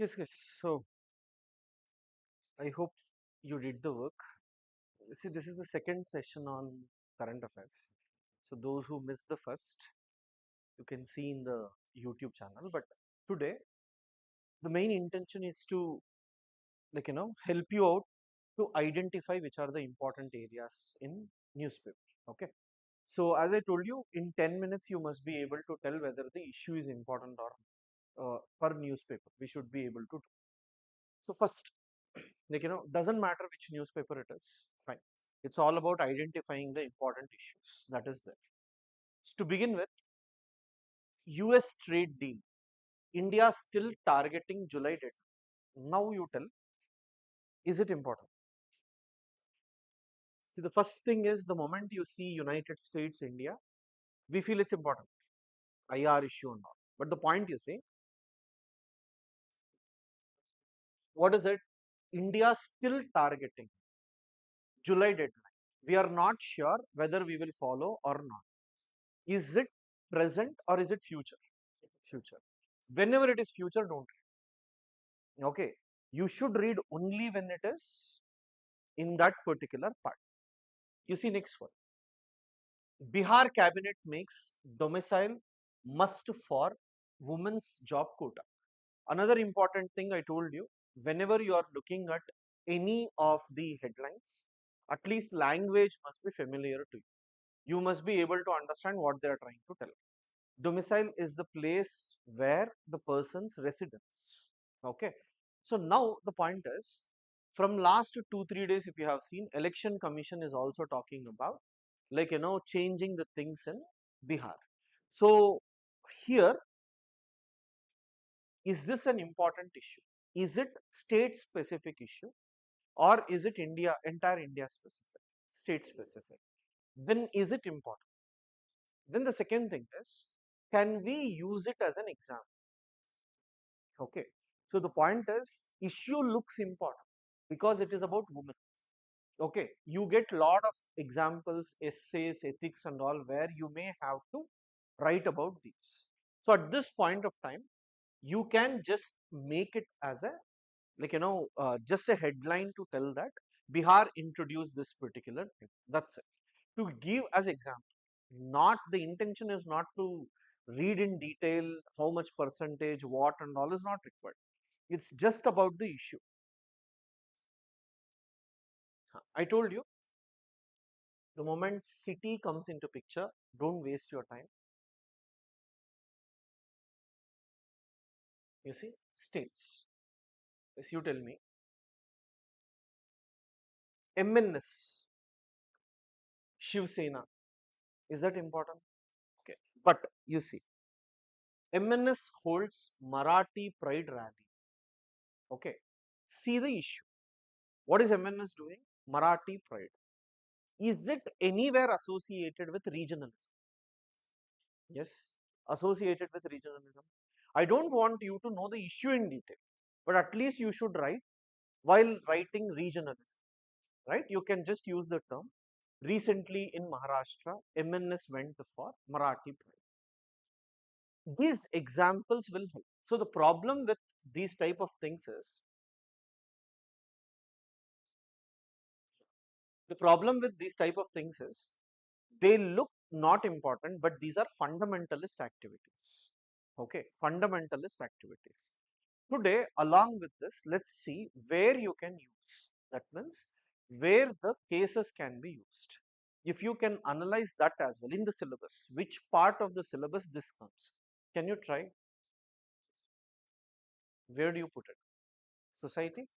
Yes, yes. So I hope you did the work. See, this is the second session on current affairs. So those who missed the first, you can see in the YouTube channel. But today, the main intention is to help you out to identify which are the important areas in newspaper. Okay. So as I told you, in 10 minutes you must be able to tell whether the issue is important or per newspaper. We should be able to do. So first, doesn't matter which newspaper it is, fine, it's all about identifying the important issues that is there. So to begin with, US trade deal, India still targeting July date. Now you tell, is it important? See, the first thing is, the moment you see United States India, we feel it's important, IR issue or not. But the point you say, what is it? India still targeting July deadline. We are not sure whether we will follow or not. Is it present or is it future? Future. Whenever it is future, don't read. Okay. You should read only when it is in that particular part. You see, next one. Bihar cabinet makes domicile must for women's job quota. Another important thing I told you, whenever you are looking at any of the headlines, at least language must be familiar to you. You must be able to understand what they are trying to tell. Domicile is the place where the person's residence. Okay. So now the point is, from last 2 3 days, if you have seen, election commission is also talking about, changing the things in Bihar. So here, is this an important issue? Is it state specific issue, or is it entire India specific, state specific? Then is it important? Then the second thing is, can we use it as an example? Okay. So the point is, issue looks important because it is about women. Okay. You get lot of examples, essays, ethics and all, where you may have to write about these. So at this point of time, you can just make it as a, just a headline to tell that Bihar introduced this particular thing. That's it. To give as example, not, the intention is not to read in detail how much percentage, what and all is not required. It's just about the issue. I told you, the moment city comes into picture, don't waste your time. You see, states. Yes, you tell me. MNS, Shiv Sena, is that important? Okay, but you see, MNS holds Marathi Pride rally. Okay, see the issue. What is MNS doing? Marathi Pride. Is it anywhere associated with regionalism? Yes, associated with regionalism. I don't want you to know the issue in detail, but at least you should write, while writing regionalism, right? You can just use the term. Recently in Maharashtra, MNS went for Marathi Pride. These examples will help. So the problem with these type of things is, they look not important, but these are fundamentalist activities. Okay, fundamentalist activities. Today, along with this, let's see where you can use. That means where the cases can be used. If you can analyze that as well in the syllabus, which part of the syllabus this comes, can you try? Where do you put it? Society?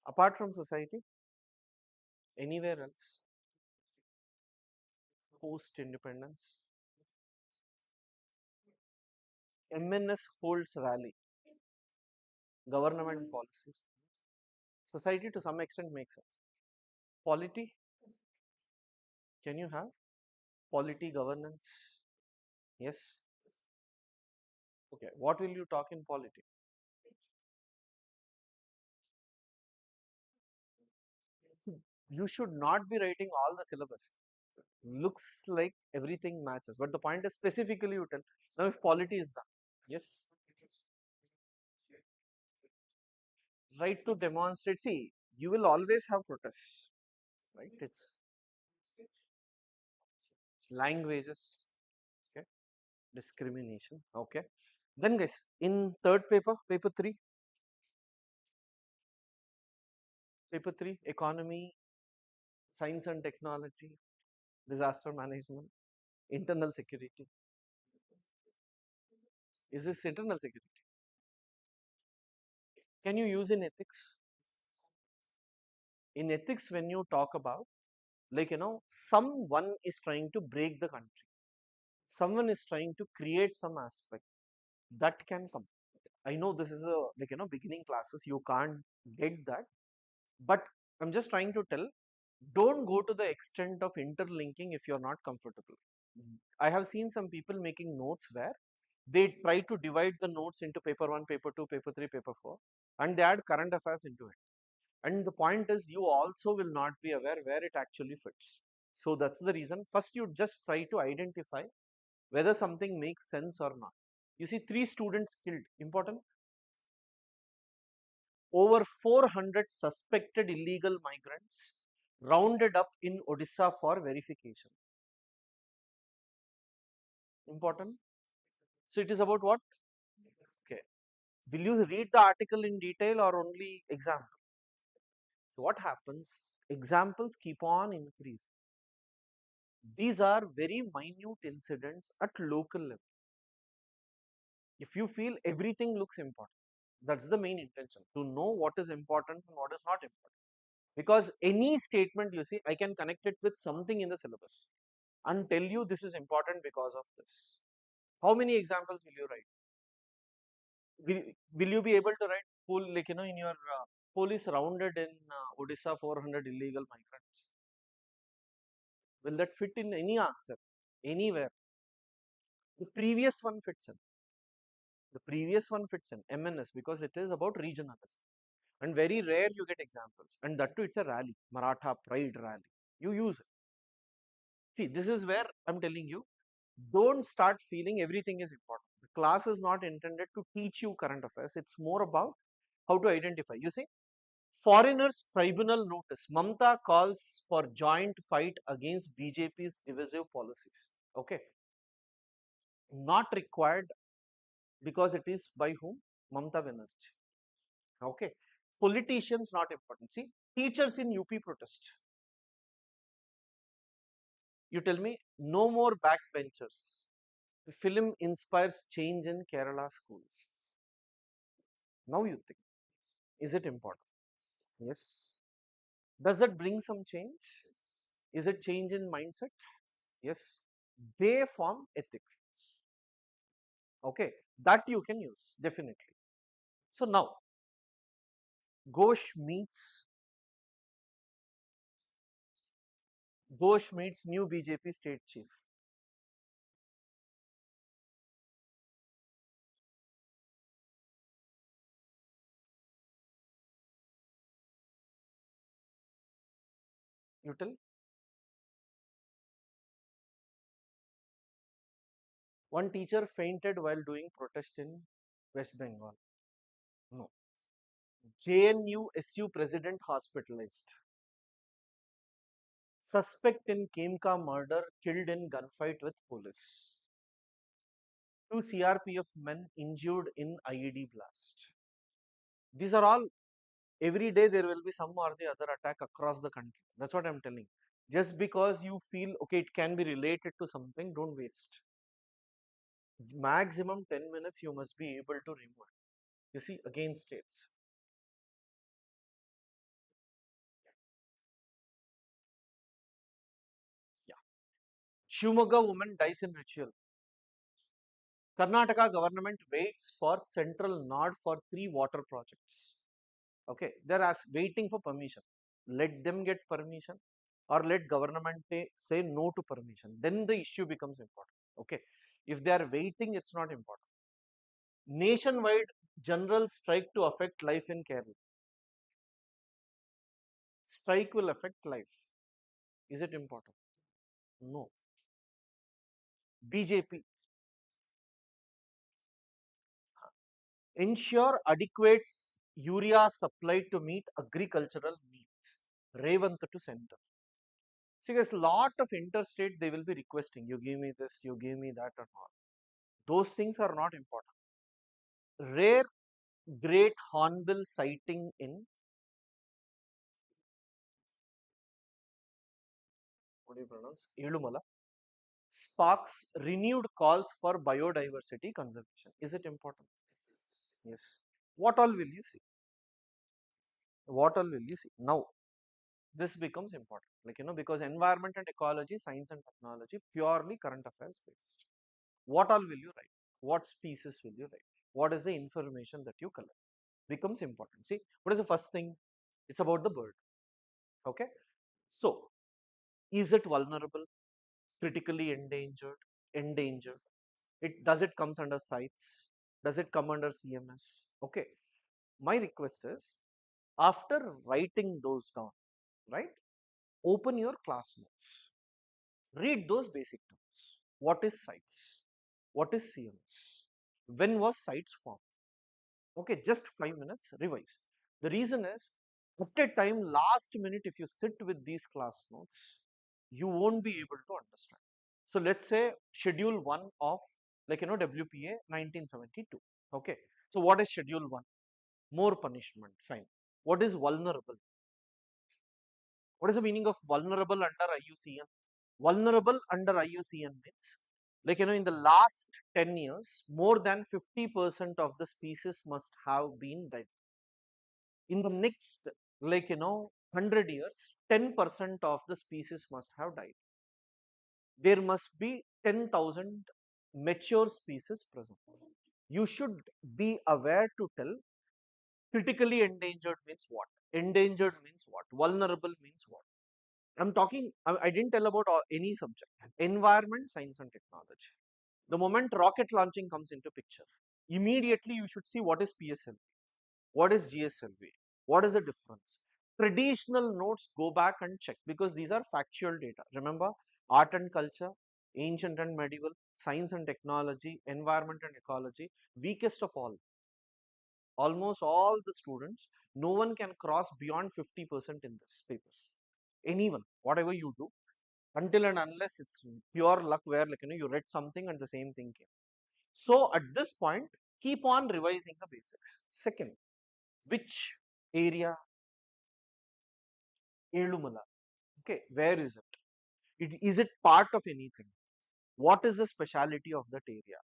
Apart from society, anywhere else? Post independence? MNS holds rally, government policies. Society to some extent makes sense. Polity? Can you have? Polity, governance? Yes. Okay. What will you talk in polity? See, you should not be writing all the syllabus. Looks like everything matches, but the point is, specifically you tell. Now, if polity is done, yes. right to demonstrate. See, you will always have protests, right? It's languages, okay, discrimination, okay. Then guys, in third paper, paper 3, economy, science and technology, disaster management, internal security. Is this internal security? Can you use in ethics? In ethics, when you talk about, like, someone is trying to break the country, someone is trying to create some aspect that can come. I know this is a, like, beginning classes, you can't get that, but I'm just trying to tell, don't go to the extent of interlinking if you're not comfortable. I have seen some people making notes where they try to divide the notes into paper 1, paper 2, paper 3, paper 4, and they add current affairs into it. And the point is, you also will not be aware where it actually fits. So that's the reason. First, you just try to identify whether something makes sense or not. You see, 3 students killed. Important. Over 400 suspected illegal migrants rounded up in Odisha for verification. Important. So it is about what? Okay. Will you read the article in detail or only example? So what happens? Examples keep on increasing. These are very minute incidents at local level. If you feel everything looks important, that's the main intention, to know what is important and what is not important. Because any statement you see, I can connect it with something in the syllabus and tell you this is important because of this. How many examples will you write? Will you be able to write full, like, in your police rounded in Odisha 400 illegal migrants? Will that fit in any answer? Anywhere? The previous one fits in. The previous one fits in MNS because it is about regionalism. And very rare you get examples. And that too, it's a rally, Maratha pride rally. You use it. See, this is where I'm telling you, don't start feeling everything is important. The class is not intended to teach you current affairs. It's more about how to identify. You see, foreigners tribunal notice. Mamta calls for joint fight against BJP's divisive policies. Okay. Not required because it is by whom? Mamta Banerjee. Okay. Politicians not important. See, teachers in UP protest. You tell me, no more backbenchers. The film inspires change in Kerala schools. Now you think, is it important? Yes. Does that bring some change? Is it change in mindset? Yes. They form ethics. Okay. That you can use, definitely. So now, Ghosh meets Ghosh meets new BJP state chief. You tell. One teacher fainted while doing protest in West Bengal. No. JNU SU president hospitalized. Suspect in Kemka murder killed in gunfight with police. 2 CRPF men injured in IED blast. These are all, every day there will be some or the other attack across the country. That's what I'm telling. Just because you feel, okay, it can be related to something, don't waste. Maximum 10 minutes you must be able to remove. You see, again states. Yeah. Shimoga woman dies in ritual. Karnataka government waits for central nod for 3 water projects. Okay, they're waiting for permission. Let them get permission or let government say no to permission. Then the issue becomes important. Okay, if they are waiting, it's not important. Nationwide general strike to affect life in Kerala. Strike will affect life. Is it important? No. BJP, ensure adequate urea supplied to meet agricultural needs. Revant to center. See, there's a lot of interstate they will be requesting. You give me this, you give me that, or not. Those things are not important. Rare great hornbill sighting in, what do you pronounce? Elumala sparks renewed calls for biodiversity conservation. Is it important? Yes. What all will you see? What all will you see? Now, this becomes important. Like, because environment and ecology, science and technology, purely current affairs based. What all will you write? What species will you write? What is the information that you collect? Becomes important. See, what is the first thing? It's about the bird. Okay. So, is it vulnerable? Critically endangered? Endangered? It does it comes under sites? Does it come under CMS? Okay. My request is, after writing those down, right? Open your class notes. Read those basic terms. What is sites? What is CMS? When was sites formed? Okay, just 5 minutes, revise. The reason is, at a time, last minute, if you sit with these class notes, you won't be able to understand. So let's say schedule 1 of, like, WPA 1972. Okay. So what is schedule 1? More punishment, fine. What is vulnerable? What is the meaning of vulnerable under IUCN? Vulnerable under IUCN means, like, in the last 10 years, more than 50% of the species must have been died. In the next, like, 100 years, 10% of the species must have died. There must be 10,000 mature species present. You should be aware to tell critically endangered means what, endangered means what, vulnerable means what. I'm talking, I didn't tell about any subject. Environment, science and technology. The moment rocket launching comes into picture, immediately you should see what is PSLV, what is GSLV, what is the difference. Traditional notes, go back and check, because these are factual data. Remember, art and culture, ancient and medieval, science and technology, environment and ecology, weakest of all. Almost all the students, no one can cross beyond 50% in this papers. Anyone, whatever you do, until and unless it's pure luck where, like, you read something and the same thing came. So at this point, keep on revising the basics. Second, which area? Elumala. Okay, where is it? Is it part of anything? What is the speciality of that area?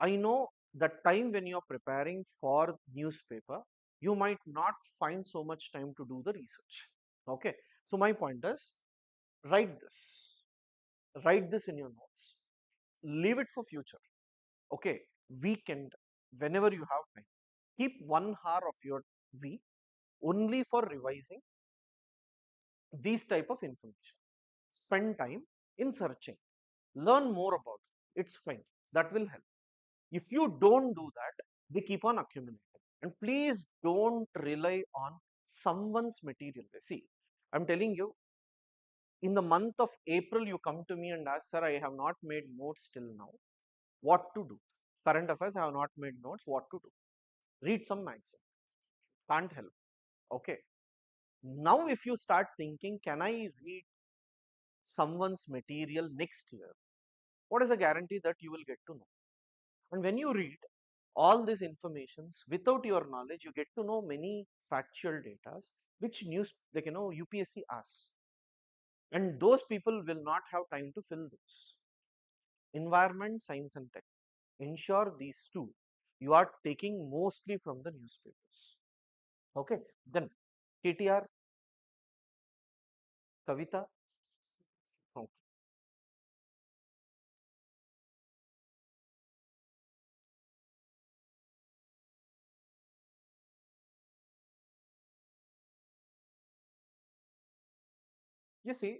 I know that time when you are preparing for newspaper, you might not find so much time to do the research. Okay, so my point is, write this. Write this in your notes. Leave it for future. Okay, weekend, whenever you have time, keep 1 hour of your week only for revising these type of information. Spend time in searching, learn more about it. It's fine, that will help. If you don't do that, they keep on accumulating. And please don't rely on someone's material. See, I'm telling you, in the month of April, you come to me and ask, sir, I have not made notes till now. What to do? Current affairs, I have not made notes. What to do? Read some magazine. Can't help. Okay. Now, if you start thinking, can I read someone's material next year? What is the guarantee that you will get to know? And when you read all these informations without your knowledge, you get to know many factual data which news, like, UPSC asks. And those people will not have time to fill those. Environment, science and tech. Ensure these two you are taking mostly from the newspapers. Okay. Then KTR, Kavita. Okay. You see,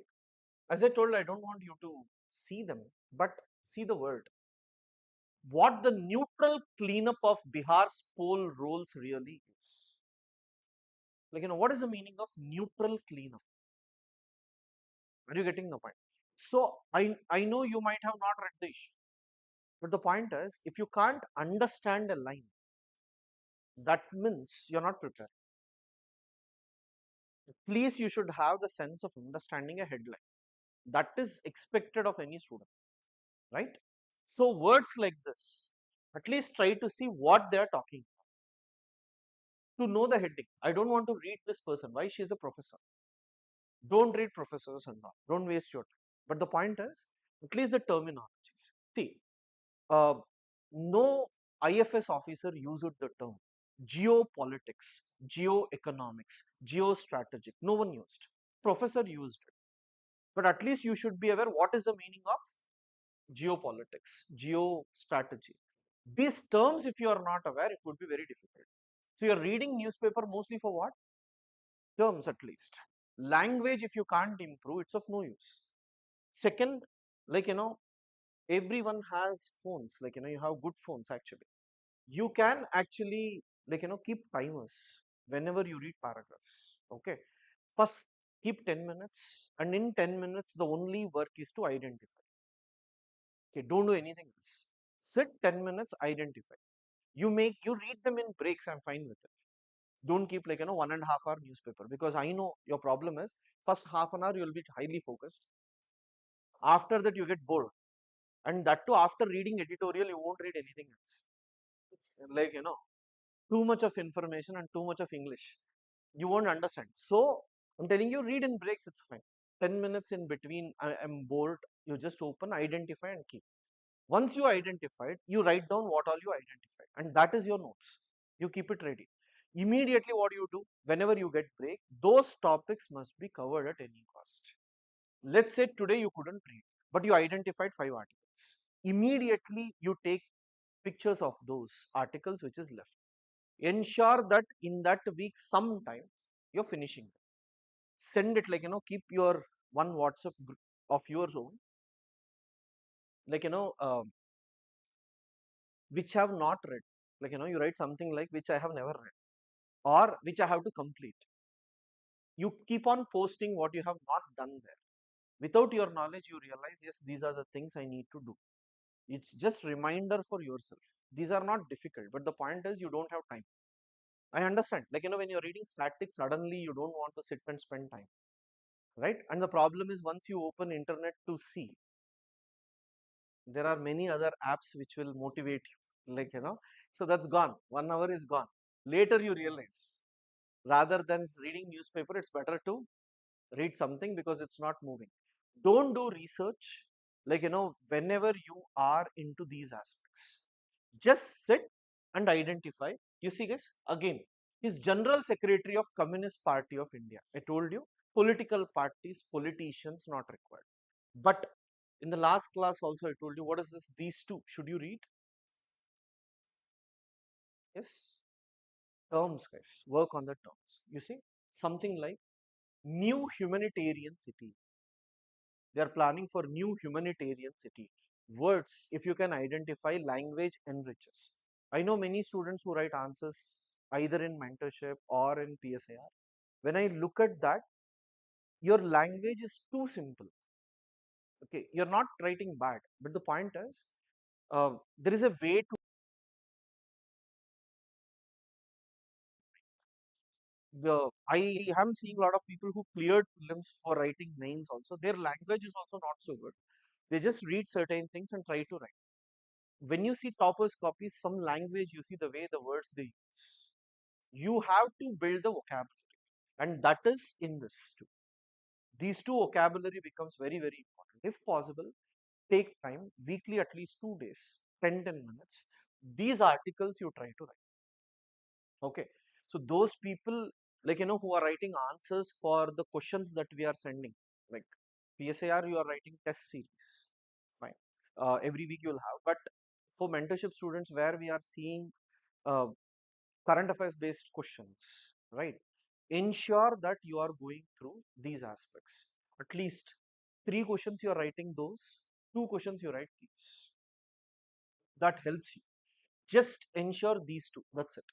as I told, I don't want you to see them, but see the word. What the neutral cleanup of Bihar's poll rolls really is. Like, what is the meaning of neutral cleanup? Are you getting the point? So I know you might have not read the issue, but the point is, if you can't understand a line, That means you're not prepared. At least you should have the sense of understanding a headline. That is expected of any student, right? So words like this, at least try to see what they are talking to know the heading. I don't want to read this person. Why? She's a professor. Don't read professors and all. Don't waste your time. But the point is, at least the terminologies. See, uh, no IFS officer used the term geopolitics, geoeconomics, geostrategic. No one used. Professor used it. But at least you should be aware what is the meaning of geopolitics, geostrategy. These terms, if you are not aware, it would be very difficult. So you're reading newspaper mostly for what? Terms at least. Language, if you can't improve, it's of no use. Second, like everyone has phones. Like you have good phones actually. You can actually keep timers whenever you read paragraphs. Okay. First, keep 10 minutes, and in 10 minutes, the only work is to identify. Okay, don't do anything else. Sit 10 minutes, identify. You read them in breaks, I'm fine with it. Don't keep 1.5 hour newspaper, because I know your problem is first half an hour you'll be highly focused. After that you get bored. And that too, after reading editorial, you won't read anything else. Like, too much of information and too much of English. You won't understand. So I'm telling you, read in breaks, it's fine. 10 minutes in between, I am bored. You just open, identify, and keep. Once you identified, you write down what all you identified, and that is your notes. You keep it ready. Immediately, what you do whenever you get break, those topics must be covered at any cost. Let's say today you couldn't read, but you identified 5 articles. Immediately, you take pictures of those articles which is left. Ensure that in that week, sometime you're finishing it. Send it keep your one WhatsApp group of your own, like which have not read. You write something like which I have never read or which I have to complete. You keep on posting what you have not done there. Without your knowledge, you realize, yes, these are the things I need to do. It's just reminder for yourself. These are not difficult, but the point is you don't have time. I understand. When you're reading statics, suddenly you don't want to sit and spend time, right? And the problem is once you open internet to see, there are many other apps which will motivate you, so that's gone. 1 hour is gone. Later you realize, rather than reading newspaper, it's better to read something because it's not moving. Don't do research whenever you are into these aspects. Just sit and identify. You see, guys, again, he's General Secretary of Communist Party of India. I told you, political parties, politicians not required. But in the last class also I told you, what is this? These two, should you read? Yes. Terms, guys. Work on the terms. You see, something like new humanitarian city. They are planning for new humanitarian city. Words, if you can identify, language enriches. I know many students who write answers either in mentorship or in PSAR. When I look at that, your language is too simple. Okay, you're not writing bad, but the point is, there is a way to. I am seeing a lot of people who cleared prelims for writing mains also. Their language is also not so good. They just read certain things and try to write. When you see toppers copies, some language, you see the way the words they use. You have to build the vocabulary, and that is in this too. These two vocabulary becomes very, very important. If possible, take time, weekly at least 2 days, 10 minutes. These articles you try to write. Okay. So those people, who are writing answers for the questions that we are sending, like PSAR, you are writing test series. Fine. Every week you'll have. But for mentorship students, where we are seeing uh, current affairs based questions, right? Ensure that you are going through these aspects. At least 3 questions you are writing those, 2 questions you write these. That helps you. Just ensure these two. That's it.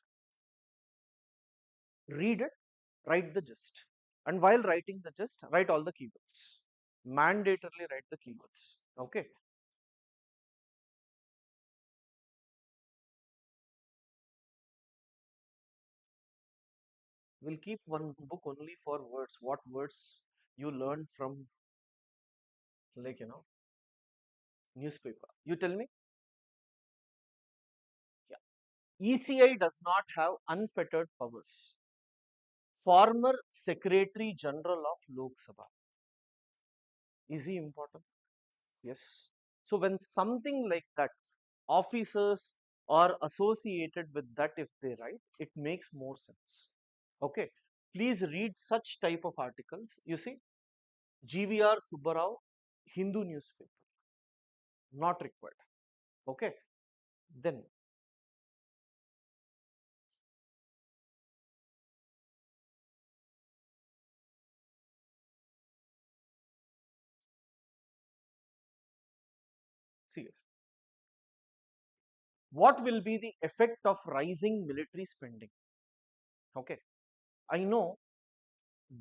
Read it, write the gist. And while writing the gist, write all the keywords. Mandatorily write the keywords. Okay. We'll keep one book only for words. What words you learned from, like, newspaper? You tell me. Yeah. ECI does not have unfettered powers. Former Secretary General of Lok Sabha. Is he important? Yes. So when something like that, officers are associated with that, if they write, it makes more sense. Okay. Please read such type of articles. You see, GVR Subbarao, Hindu newspaper, not required. Okay. Then, see, what will be the effect of rising military spending? Okay. I know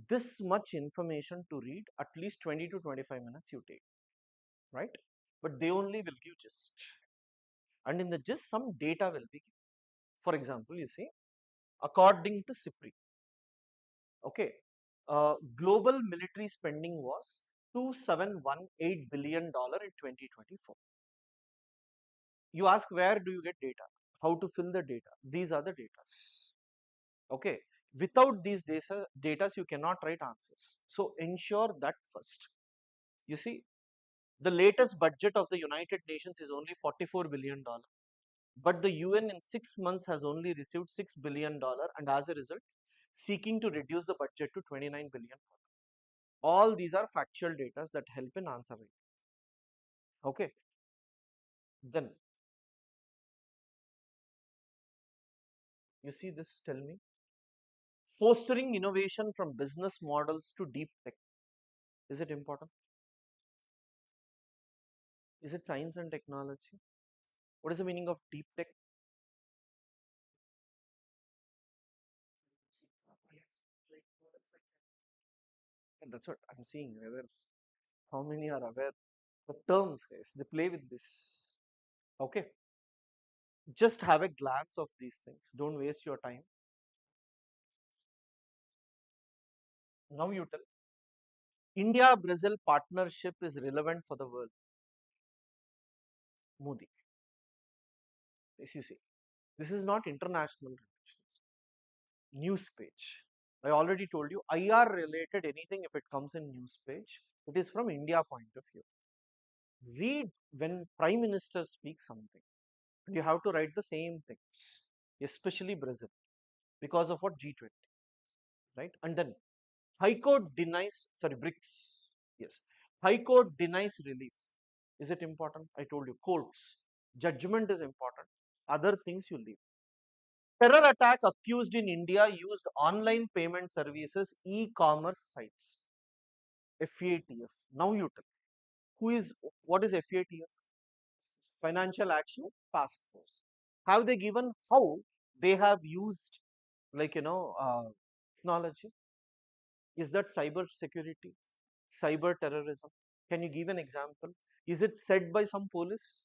this much information to read, at least 20 to 25 minutes you take, right? But they only will give gist. And in the gist, some data will be given. For example, you see, according to CIPRI, okay, global military spending was $2718 billion in 2024. You ask, where do you get data? How to fill the data? These are the data. Okay. Without these data, you cannot write answers. So ensure that first. You see, the latest budget of the United Nations is only $44 billion. But the UN in 6 months has only received $6 billion, and as a result, seeking to reduce the budget to 29 billion. All these are factual data that help in answering. Okay. Then you see this, tell me. Fostering innovation from business models to deep tech. Is it important? Is it science and technology? What is the meaning of deep tech? And that's what I'm seeing. Whether how many are aware the terms, guys? They play with this. Okay, just have a glance of these things. Don't waste your time. Now you tell. India-Brazil partnership is relevant for the world. Modi. Yes, you see. This is not international relations. News page. I already told you, IR related anything, if it comes in news page, it is from India point of view. Read when Prime Minister speaks something. You have to write the same things, especially Brazil, because of what G20, right? And then High Court denies, sorry, BRICS. Yes. High Court denies relief. Is it important? I told you, courts. Judgment is important. Other things you leave. Terror attack accused in India used online payment services, e-commerce sites. FATF. Now you tell. Who is, what is FATF? Financial Action Task Force. Have they given how they have used, like, technology? Is that cyber security? Cyber terrorism? Can you give an example? Is it said by some police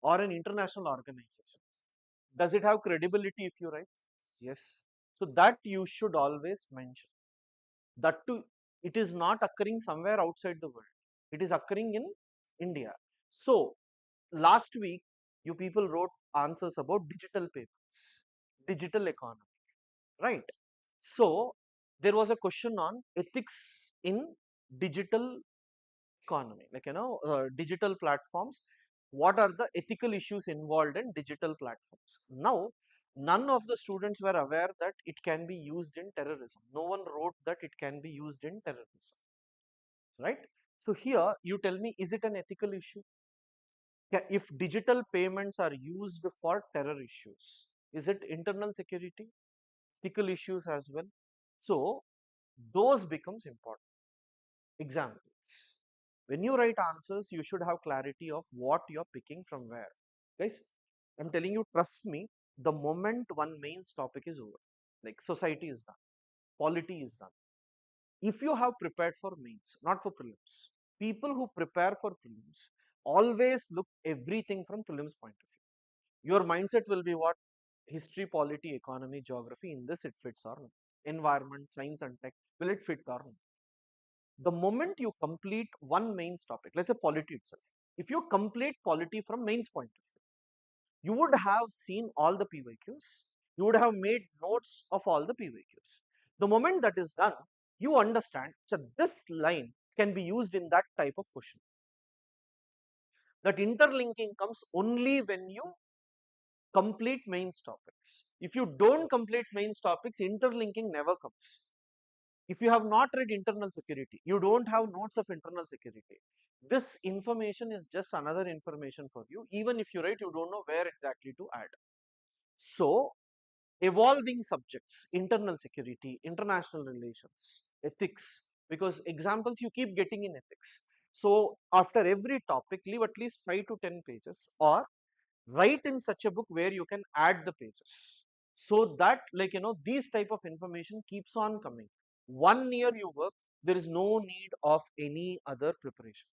or an international organization? Does it have credibility if you write? Yes. So that you should always mention. That too, it is not occurring somewhere outside the world. It is occurring in India. So last week, you people wrote answers about digital payments, digital economy, right? So there was a question on ethics in digital economy, like, digital platforms. What are the ethical issues involved in digital platforms? Now, none of the students were aware that it can be used in terrorism. No one wrote that it can be used in terrorism, right? So here you tell me, is it an ethical issue? Yeah, if digital payments are used for terror issues, is it internal security? Ethical issues as well. So those becomes important. Examples. When you write answers, you should have clarity of what you're picking from where. Guys, I'm telling you, trust me, the moment one mains topic is over, like society is done, polity is done. If you have prepared for mains, not for prelims, people who prepare for prelims always look everything from prelims point of view. Your mindset will be what? History, polity, economy, geography, in this it fits or not. environment, science and tech, will it fit or not? The moment you complete one mains topic, let's say polity itself, if you complete polity from mains point of view, you would have seen all the PYQs, you would have made notes of all the PYQs. The moment that is done, you understand that this line can be used in that type of question. That interlinking comes only when you complete mains topics. If you don't complete mains topics, interlinking never comes. If you have not read internal security, you don't have notes of internal security, this information is just another information for you. Even if you write, you don't know where exactly to add. So evolving subjects, internal security, international relations, ethics, because examples you keep getting in ethics. So after every topic, leave at least 5 to 10 pages, or write in such a book where you can add the pages, so that, like, these type of information keeps on coming. 1 year you work, there is no need of any other preparation.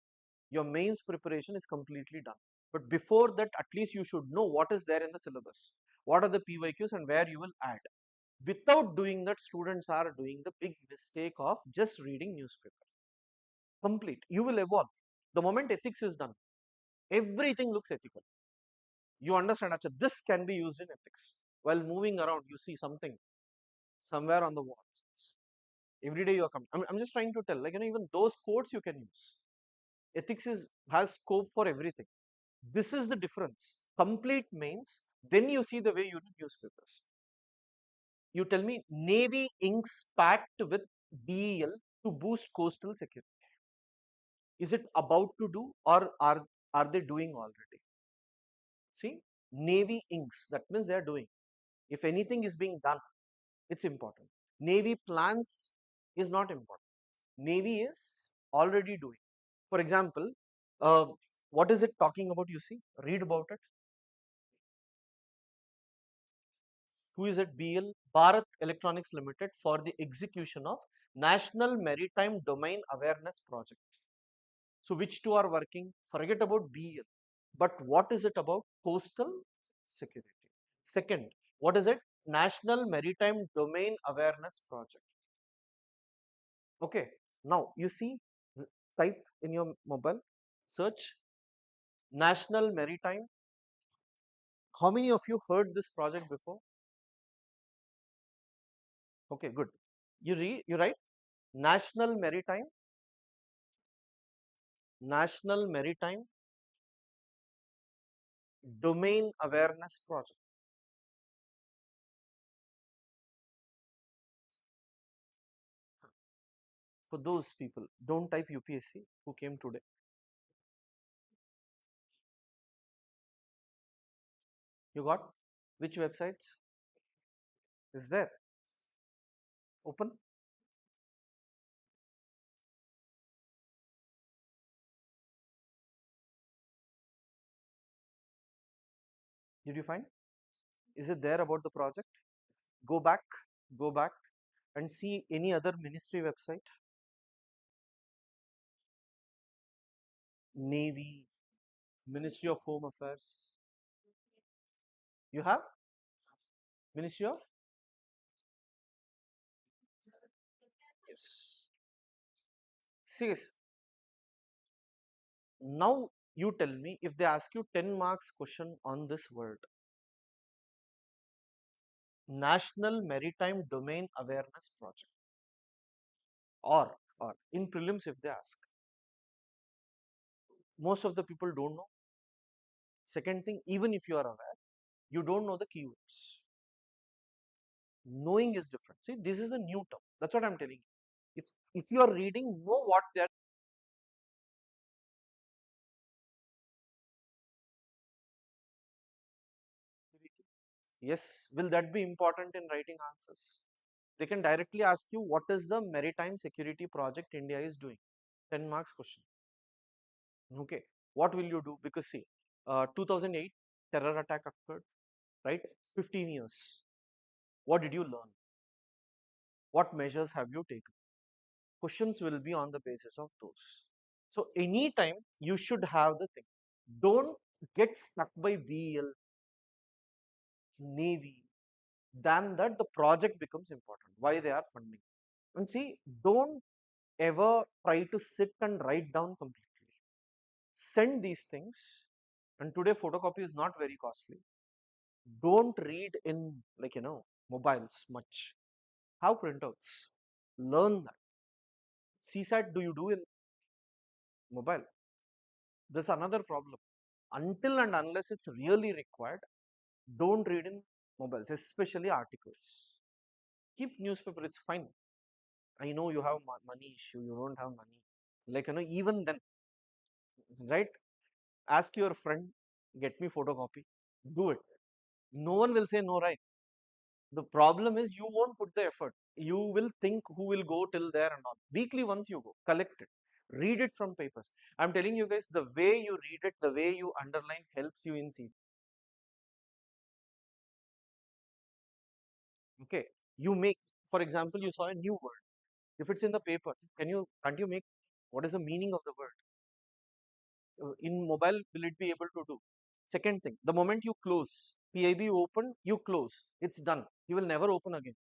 Your mains preparation is completely done. But before that, at least you should know what is there in the syllabus, what are the PYQs and where you will add. Without doing that, students are doing the big mistake of just reading newspaper. Complete. You will evolve. The moment ethics is done, everything looks ethical. You understand, Acha, this can be used in ethics. While moving around, you see something somewhere on the wall. Every day you are coming. I'm just trying to tell, like, even those codes you can use. Ethics has scope for everything. This is the difference. Complete means then you see the way you read newspapers. You tell me Navy inks packed with BEL to boost coastal security. Is it about to do, or are they doing already? See, Navy inks, that means they are doing. If anything is being done, it's important. Navy plans is not important. Navy is already doing. For example, uh, what is it talking about? You see, read about it. Who is it? BL, Bharat Electronics Limited, for the execution of National Maritime Domain Awareness Project. So which two are working? Forget about BL. But what is it about? Coastal security. Second, what is it? National Maritime Domain Awareness Project. Okay. Now you see, type in your mobile, search National Maritime. How many of you heard this project before? Okay, good. You write National Maritime Domain Awareness Project. For those people, don't type UPSC who came today. You got which websites is there? Open. Did you find? Is it there about the project? Go back, go back and see any other ministry website. Navy, Ministry of Home Affairs. You have Ministry of? Yes. Serious. Now you tell me, if they ask you 10 marks question on this word, National Maritime Domain Awareness Project, or in prelims if they ask, most of the people don't know. Second thing, even if you are aware, you don't know the keywords. Knowing is different. See, this is a new term. That's what I'm telling you. If you are reading, know what they are. Yes, will that be important in writing answers? They can directly ask you, what is the maritime security project India is doing? 10 marks question. Okay, what will you do? Because see, 2008 terror attack occurred, right? 15 years. What did you learn? What measures have you taken? Questions will be on the basis of those. So anytime you should have the thing. Don't get stuck by BL, Navy. than that the project becomes important, why they are funding. And see, don't ever try to sit and write down completely. Send these things, and today photocopy is not very costly. Don't read in, like, mobiles much. Have printouts. Learn that. CSAT, do you do in mobile? There's another problem. Until and unless it's really required, don't read in mobiles, especially articles. Keep newspaper, it's fine. I know you have money issue, you don't have money. Like, even then, right? Ask your friend, get me photocopy. Do it. No one will say no, right? The problem is you won't put the effort. You will think who will go till there and all. Weekly once you go, collect it. Read it from papers. I'm telling you guys, the way you read it, the way you underline helps you in season. Okay. You make, for example, you saw a new word. If it's in the paper, can't you make what is the meaning of the word? In mobile, will it be able to do? Second thing, the moment you close, PIB open, you close. It's done. You will never open again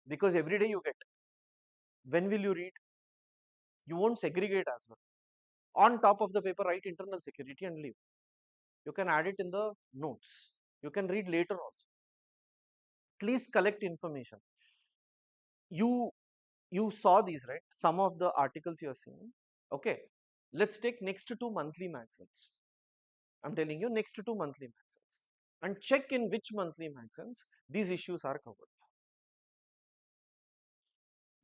because every day you get. When will you read? You won't segregate as well. On top of the paper, write internal security and leave. You can add it in the notes. You can read later also. Please collect information. You you saw these, right? Some of the articles you are seeing. Okay. Let's take next two monthly magazines. I'm telling you, next two monthly magazines. And check in which monthly magazines these issues are covered.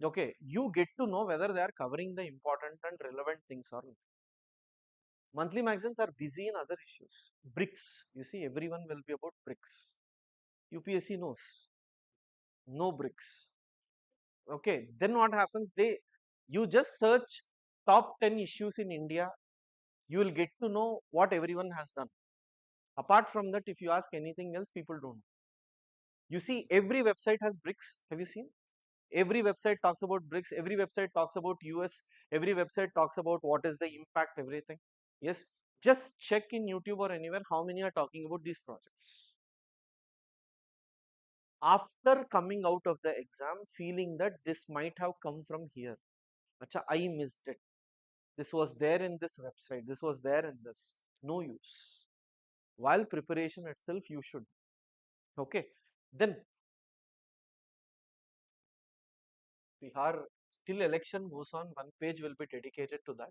Okay. You get to know whether they are covering the important and relevant things or not. Monthly magazines are busy in other issues. BRICS. You see, everyone will be about BRICS. UPSC knows. No BRICS. Okay. Then what happens? You just search top 10 issues in India. You will get to know what everyone has done. Apart from that, if you ask anything else, people don't know. You see, every website has BRICS. Have you seen? Every website talks about BRICS. Every website talks about US. Every website talks about what is the impact, everything. Yes. Just check in YouTube or anywhere how many are talking about these projects. After coming out of the exam, feeling that this might have come from here. Acha, I missed it. This was there in this website. This was there in this. No use. While preparation itself, you should. Okay. Then Bihar, still election goes on. One page will be dedicated to that.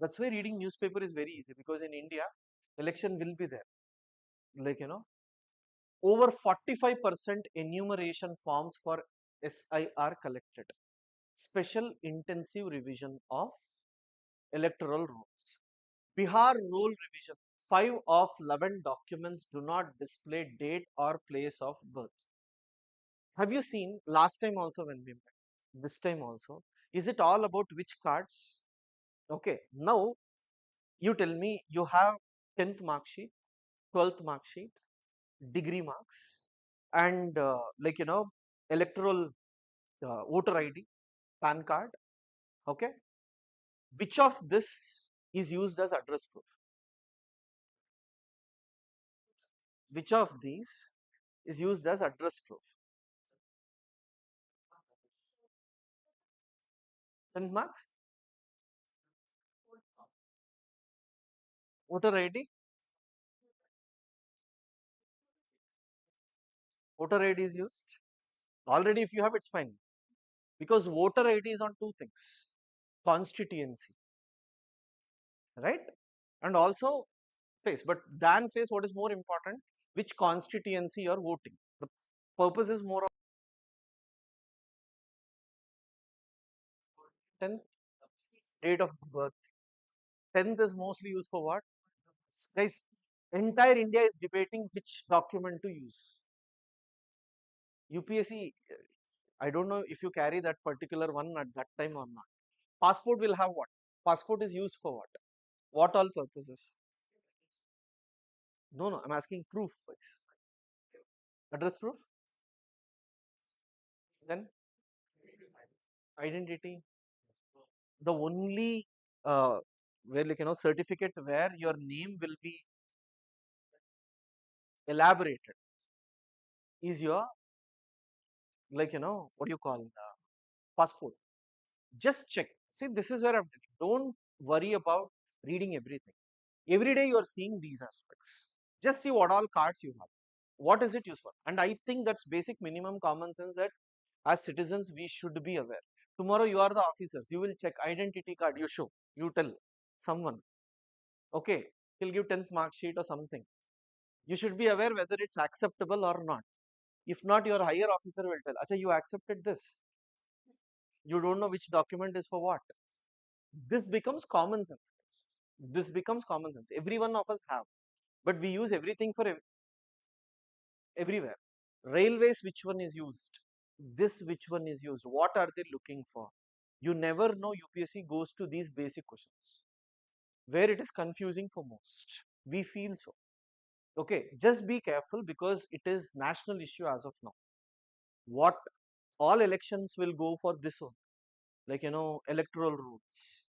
That's why reading newspaper is very easy because in India, election will be there. Like, over 45% enumeration forms for SIR collected. Special intensive revision of electoral rolls. Bihar roll revision. 5 of 11 documents do not display date or place of birth. Have you seen last time also when we met? This time also. Is it all about which cards? Okay. Now you tell me you have 10th mark sheet, 12th mark sheet, degree marks, and electoral voter ID, PAN card. Okay. Which of this is used as address proof? Which of these is used as address proof? 10th marks, voter ID, voter ID is used. Already, if you have, it's fine because voter ID is on two things: constituency, right, and also face. But than face, what is more important? Which constituency you are voting. The purpose is more of 10th date of birth. 10th is mostly used for what? Guys, entire India is debating which document to use. UPSC, I don't know if you carry that particular one at that time or not. Passport will have what? Passport is used for what? What all purposes? No, no, I'm asking proof. Address proof? Then identity. The only where, certificate where your name will be elaborated is your, like, what do you call, passport. Just check. See, this is where I'm telling. Don't worry about reading everything. Every day you are seeing these aspects. Just see what all cards you have. What is it used for? And I think that's basic minimum common sense that as citizens we should be aware. Tomorrow you are the officers. You will check identity card. You show. You tell someone. Okay, he'll give 10th mark sheet or something. You should be aware whether it's acceptable or not. If not, your higher officer will tell, Acha, you accepted this. You don't know which document is for what. This becomes common sense. This becomes common sense. Every one of us have, but we use everything for everywhere. Railways, which one is used? This, which one is used? What are they looking for? You never know. UPSC goes to these basic questions where it is confusing for most. We feel so. Okay, just be careful because it is national issue as of now. What all elections will go for this one, like electoral rules.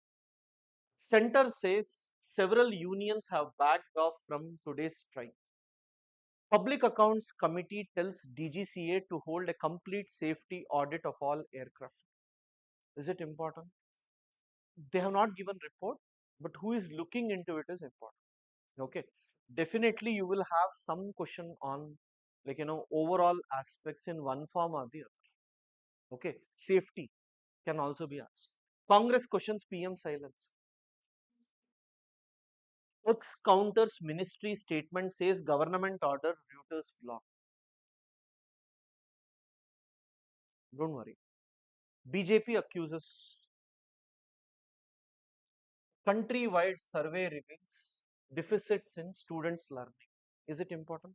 Center says several unions have backed off from today's strike. Public Accounts Committee tells DGCA to hold a complete safety audit of all aircraft. Is it important? They have not given report, but who is looking into it is important. Okay, definitely you will have some question on, like, overall aspects in one form or the other. Okay, safety can also be asked. Congress questions PM silence. X counters ministry statement says government order Reuters block. Don't worry. BJP accuses. Countrywide survey reveals deficits in students' learning. Is it important?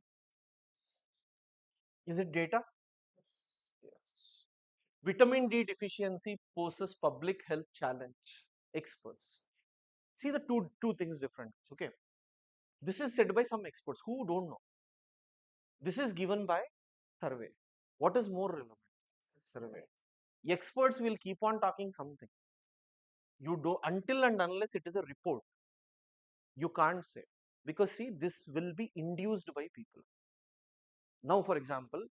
Is it data? Yes. Vitamin D deficiency poses public health challenge. Experts. See the two things different. Okay. This is said by some experts who don't know. This is given by survey. What is more relevant? Survey. Experts will keep on talking something. You do until and unless it is a report, you can't say, because see, this will be induced by people. Now, for example,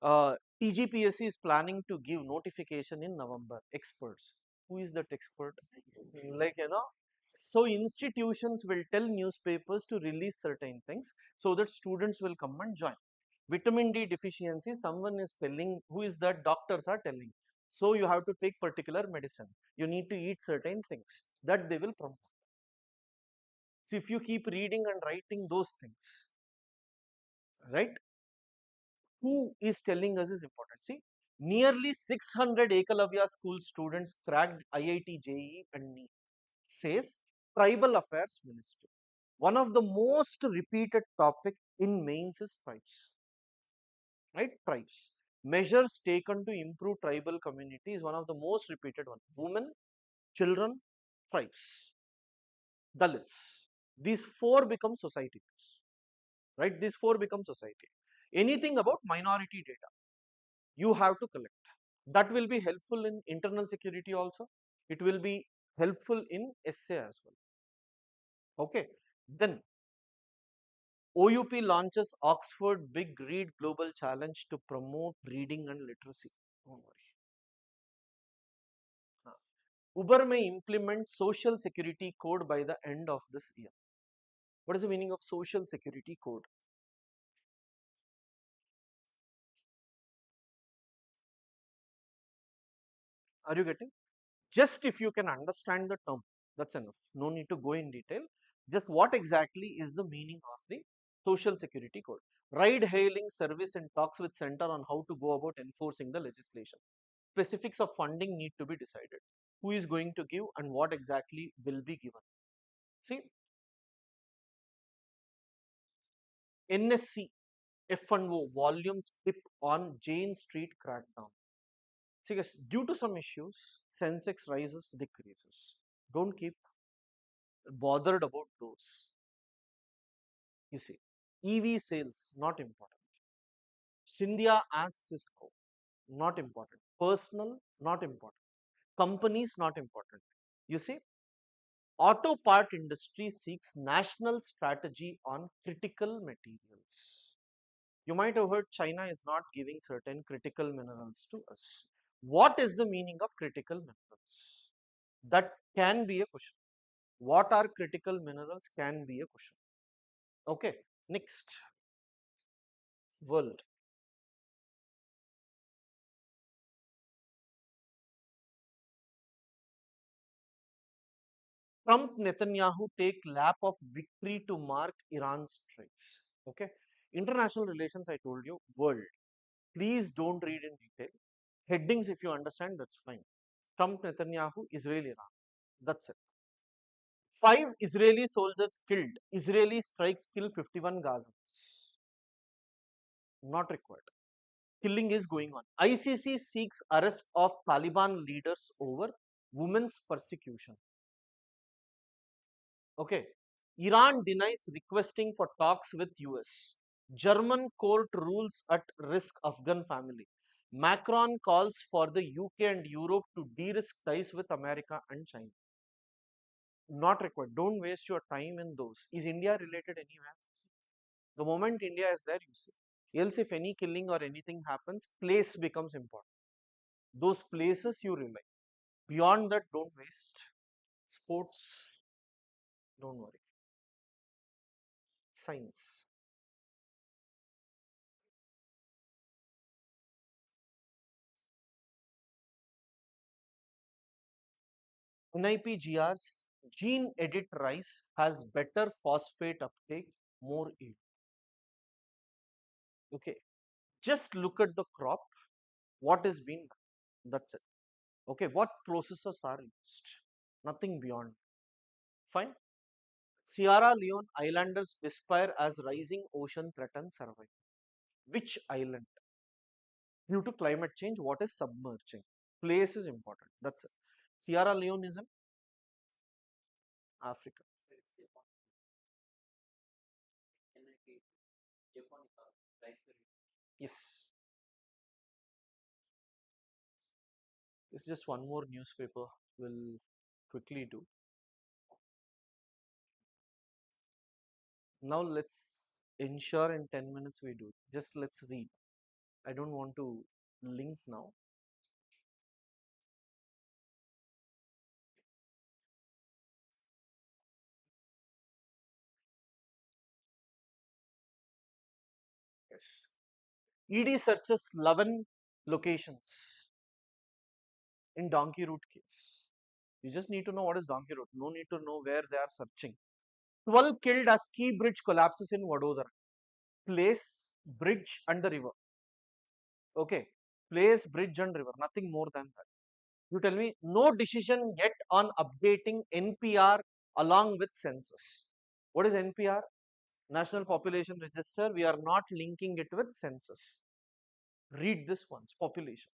TGPSC is planning to give notification in November. Experts. Who is that expert? Like, so institutions will tell newspapers to release certain things so that students will come and join. Vitamin D deficiency, someone is telling, who is that? Doctors are telling. So you have to take particular medicine. You need to eat certain things that they will promote. So if you keep reading and writing those things, right? Who is telling us is important. See, nearly 600 Ekalavya school students cracked IIT JEE and NEET, says Tribal Affairs Ministry. One of the most repeated topic in mains is tribes, right? Tribes. Measures taken to improve tribal community is one of the most repeated one. Women, children, tribes, Dalits. These four become society, right? These four become society. Anything about minority data, you have to collect. That will be helpful in internal security also. It will be helpful in essay as well. Okay. Then OUP launches Oxford Big Read Global Challenge to promote reading and literacy. Don't worry. Uber may implement social security code by the end of this year. What is the meaning of social security code? Are you getting? Just if you can understand the term, that's enough. No need to go in detail. Just what exactly is the meaning of the social security code? Ride hailing service and talks with center on how to go about enforcing the legislation. Specifics of funding need to be decided. Who is going to give and what exactly will be given? See, NSC F&O volumes tip on Jane Street crackdown. See guys, due to some issues, Sensex rises, decreases. Don't keep bothered about those. You see, EV sales, not important. Scindia as Cisco, not important. Personal, not important. Companies, not important. You see, auto part industry seeks national strategy on critical materials. You might have heard China is not giving certain critical minerals to us. What is the meaning of critical minerals? That can be a question. What are critical minerals can be a question. Okay, next, world. Trump Netanyahu take lap of victory to mark Iran's strikes. Okay, international relations, I told you, world. Please don't read in detail. Headings, if you understand, that's fine. Trump Netanyahu, Israel Iran. That's it. Five Israeli soldiers killed. Israeli strikes kill 51 Gazans. Not required. Killing is going on. ICC seeks arrest of Taliban leaders over women's persecution. Okay. Iran denies requesting for talks with US. German court rules at risk Afghan family. Macron calls for the UK and Europe to de-risk ties with America and China. Not required. Don't waste your time in those. Is India related anywhere? The moment India is there, you see. Else, if any killing or anything happens, place becomes important. Those places you rely. Beyond that, don't waste. Sports, don't worry. Science. NIPGR's gene edit rice has better phosphate uptake, more yield. Okay. Just look at the crop, what is being done. That's it. Okay. What processes are used? Nothing beyond. Fine. Sierra Leone islanders despair as rising ocean threatens survival. Which island? Due to climate change, what is submerging? Place is important. That's it. Sierra Leone is in Africa. Yes. It's just one more newspaper we'll quickly do. Now let's ensure in 10 minutes we do. Just let's read. I don't want to link now. Yes. ED searches 11 locations in donkey route case. You just need to know what is donkey route. No need to know where they are searching. 12 killed as key bridge collapses in Vadodara. Place, bridge and the river. Okay. Place, bridge and river. Nothing more than that. You tell me, no decision yet on updating NPR along with census. What is NPR? National Population Register. We are not linking it with census. Read this once, population.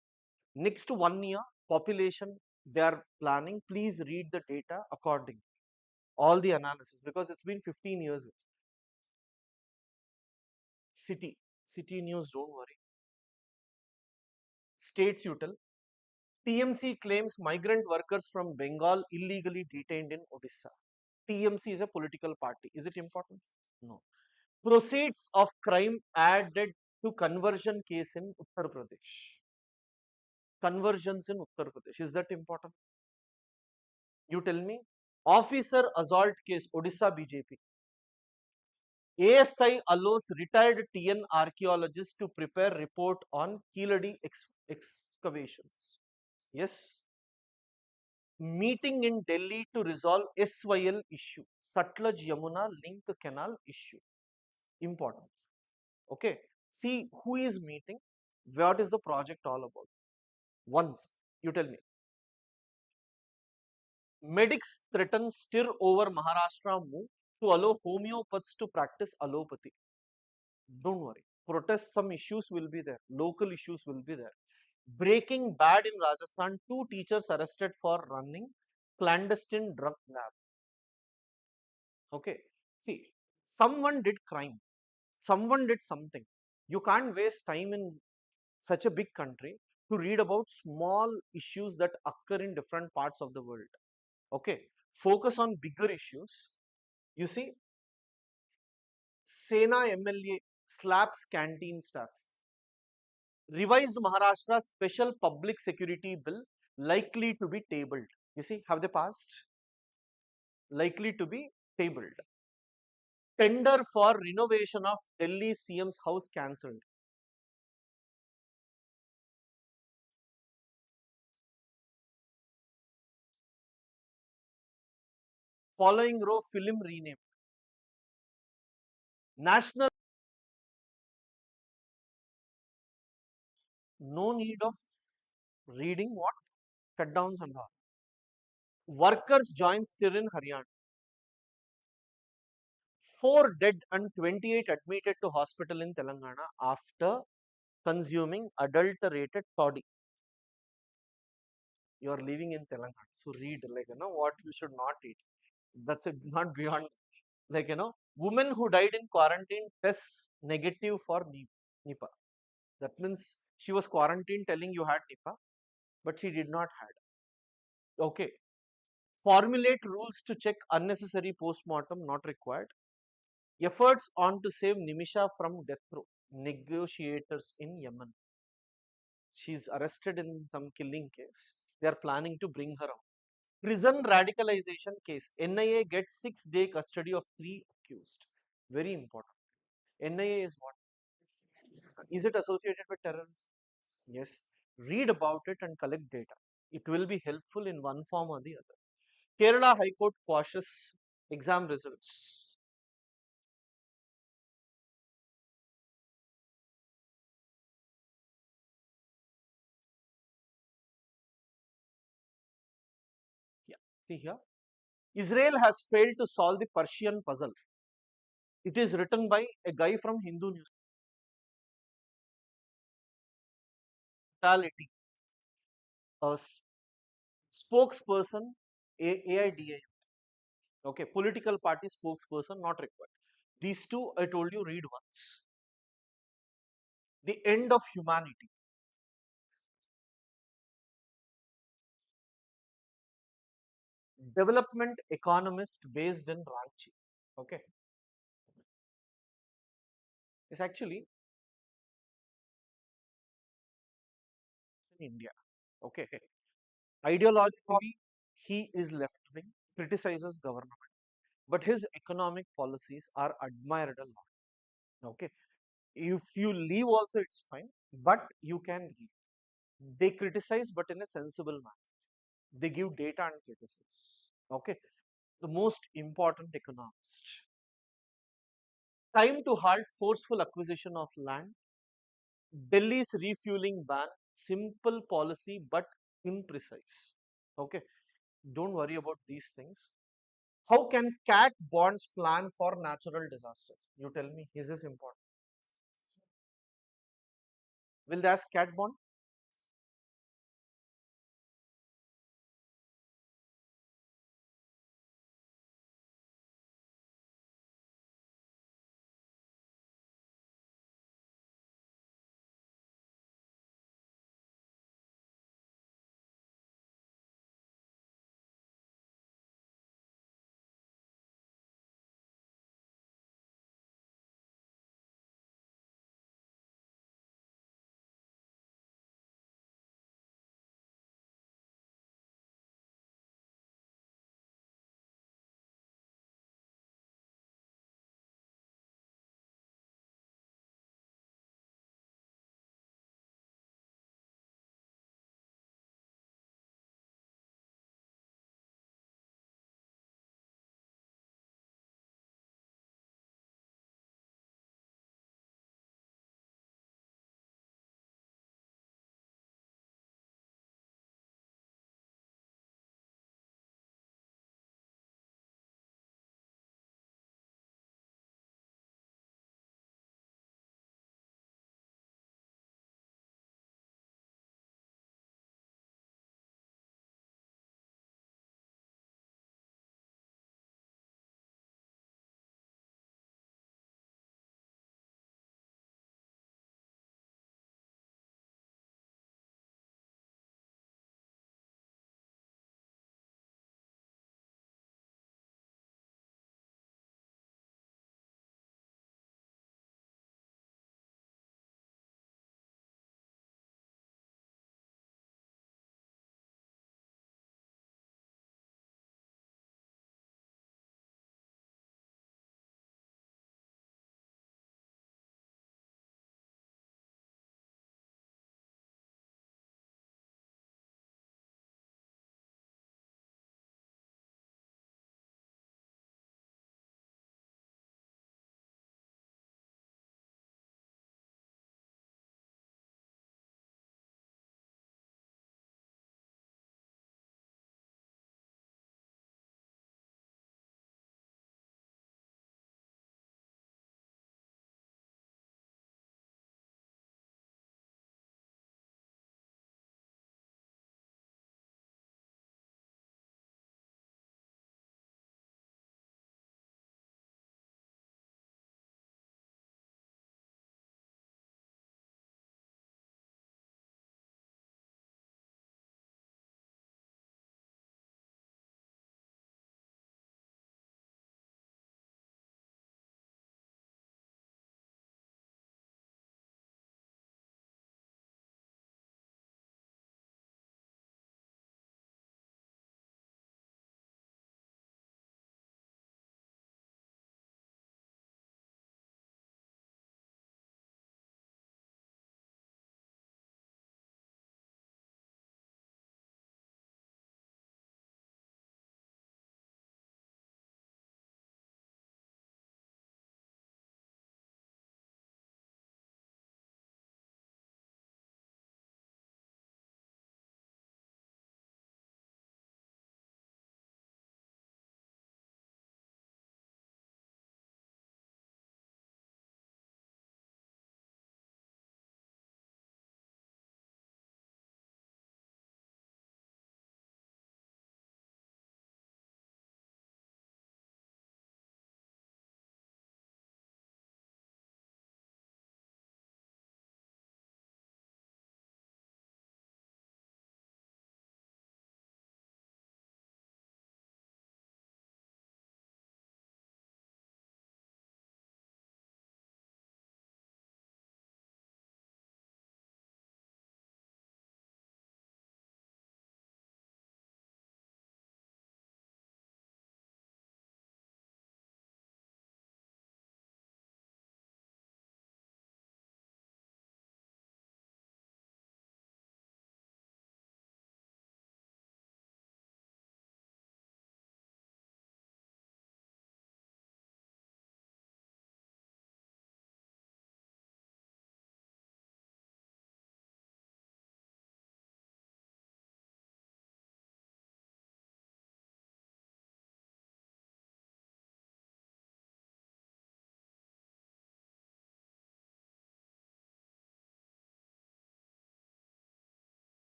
Next 1 year, population they are planning. Please read the data according. All the analysis because it's been 15 years. City. City news, don't worry. States you tell. TMC claims migrant workers from Bengal illegally detained in Odisha. TMC is a political party. Is it important? No. Proceeds of crime added to conversion case in Uttar Pradesh. Conversions in Uttar Pradesh. Is that important? You tell me. Officer assault case, Odisha BJP. ASI allows retired TN archaeologists to prepare report on Keeladi excavations. Yes. Meeting in Delhi to resolve SYL issue. Sutlej Yamuna link canal issue. Important. Okay. See who is meeting. What is the project all about? Once you tell me. Medics threaten stir over Maharashtra move to allow homeopaths to practice allopathy. Don't worry. Protest, some issues will be there. Local issues will be there. Breaking bad in Rajasthan. Two teachers arrested for running clandestine drug lab. Okay. See, someone did crime. Someone did something. You can't waste time in such a big country to read about small issues that occur in different parts of the world. Okay. Focus on bigger issues. You see, Sena MLA, slaps canteen staff. Revised Maharashtra special public security bill likely to be tabled. You see, have they passed? Likely to be tabled. Tender for renovation of Delhi CM's house cancelled. Following row film rename. National, no need of reading what? Shutdowns and all. Workers join stir in Haryana. 4 dead and 28 admitted to hospital in Telangana after consuming adulterated toddy. You are living in Telangana. So read, like, what you should not eat. That's it, not beyond. Like, woman who died in quarantine tests negative for Nipah. That means she was quarantined telling you had Nipah, but she did not had. Okay. Formulate rules to check unnecessary postmortem not required. Efforts on to save Nimisha from death row. Negotiators in Yemen. She's arrested in some killing case. They are planning to bring her out. Prison radicalization case. NIA gets 6-day custody of 3 accused. Very important. NIA is what? Is it associated with terrorism? Yes. Read about it and collect data. It will be helpful in one form or the other. Kerala High Court quashes exam results. Yeah. See here. Israel has failed to solve the Persian puzzle. It is written by a guy from Hindu News. Totality. A spokesperson, AIDA. Okay, political party spokesperson not required. These two I told you read once. The end of humanity. Development economist based in Ranchi. Okay, it's actually in India. Okay, ideologically he is left wing, criticizes government, but his economic policies are admired a lot. Okay, if you leave also it's fine, but you can leave. They criticize, but in a sensible manner. They give data and criticize. Okay, the most important economist. Time to halt forceful acquisition of land. Delhi's refueling ban, simple policy but imprecise. Okay, don't worry about these things. How can cat bonds plan for natural disasters? You tell me, is this important? Will they ask cat bond?